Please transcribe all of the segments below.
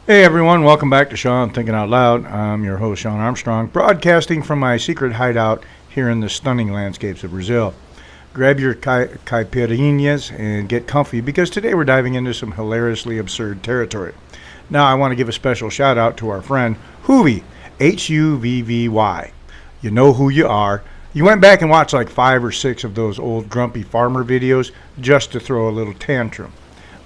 Hey everyone, welcome back to Shawn Thinking Out Loud. I'm your host, Shawn Armstrong, broadcasting from my secret hideout here in the stunning landscapes of Brazil. Grab your caipirinhas and get comfy because today we're diving into some hilariously absurd territory. Now, I want to give a special shout out to our friend Huvvy, Huvvy. You know who you are. You went back and watched like 5 or 6 of those old grumpy farmer videos just to throw a little tantrum.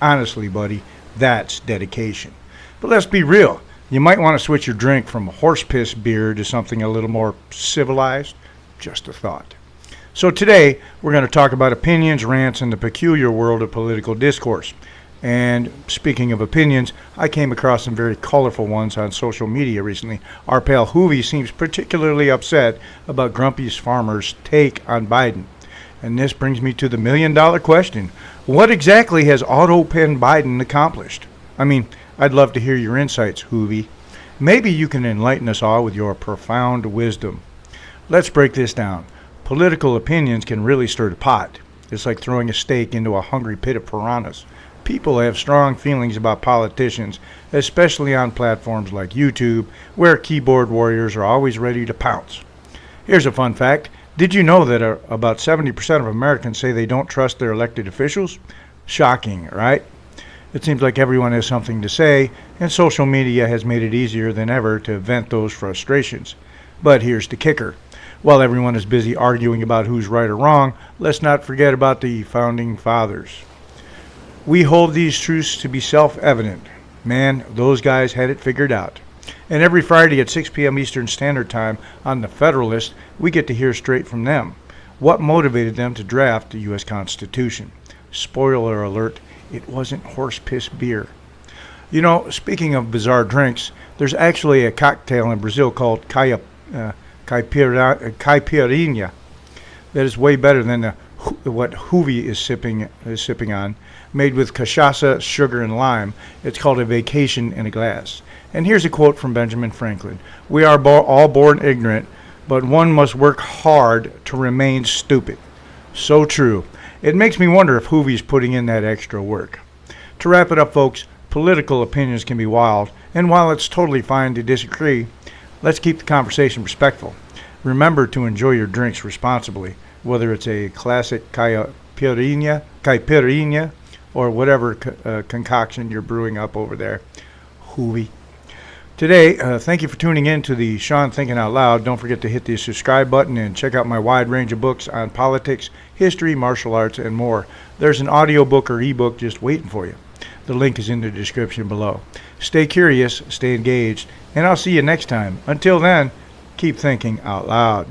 Honestly, buddy, that's dedication. But let's be real. You might want to switch your drink from horse piss beer to something a little more civilized. Just a thought. So today, we're going to talk about opinions, rants, and the peculiar world of political discourse. And speaking of opinions, I came across some very colorful ones on social media recently. Our pal Huvvy seems particularly upset about Grumpy's Farmer's take on Biden. And this brings me to the million-dollar question. What exactly has auto-pen Biden accomplished? I mean, I'd love to hear your insights, Huvvy. Maybe you can enlighten us all with your profound wisdom. Let's break this down. Political opinions can really stir the pot. It's like throwing a steak into a hungry pit of piranhas. People have strong feelings about politicians, especially on platforms like YouTube, where keyboard warriors are always ready to pounce. Here's a fun fact. Did you know that about 70% of Americans say they don't trust their elected officials? Shocking, right? It seems like everyone has something to say, and social media has made it easier than ever to vent those frustrations. But here's the kicker. While everyone is busy arguing about who's right or wrong, let's not forget about the Founding Fathers. We hold these truths to be self-evident. Man, those guys had it figured out. And every Friday at 6 p.m. Eastern Standard Time on The Federalist, we get to hear straight from them. What motivated them to draft the U.S. Constitution? Spoiler alert. It wasn't horse piss beer. You know, speaking of bizarre drinks, there's actually a cocktail in Brazil called caipirinha that is way better than what Huvvy is sipping on, made with cachaça, sugar, and lime. It's called a vacation in a glass. And here's a quote from Benjamin Franklin. We are all born ignorant, but one must work hard to remain stupid. So true. It makes me wonder if Huvvy's putting in that extra work. To wrap it up, folks, political opinions can be wild, and while it's totally fine to disagree, let's keep the conversation respectful. Remember to enjoy your drinks responsibly, whether it's a classic caipirinha, or whatever concoction you're brewing up over there. Huvvy. Today, thank you for tuning in to the Shawn Thinking Out Loud. Don't forget to hit the subscribe button and check out my wide range of books on politics, history, martial arts, and more. There's an audiobook or ebook just waiting for you. The link is in the description below. Stay curious, stay engaged, and I'll see you next time. Until then, keep thinking out loud.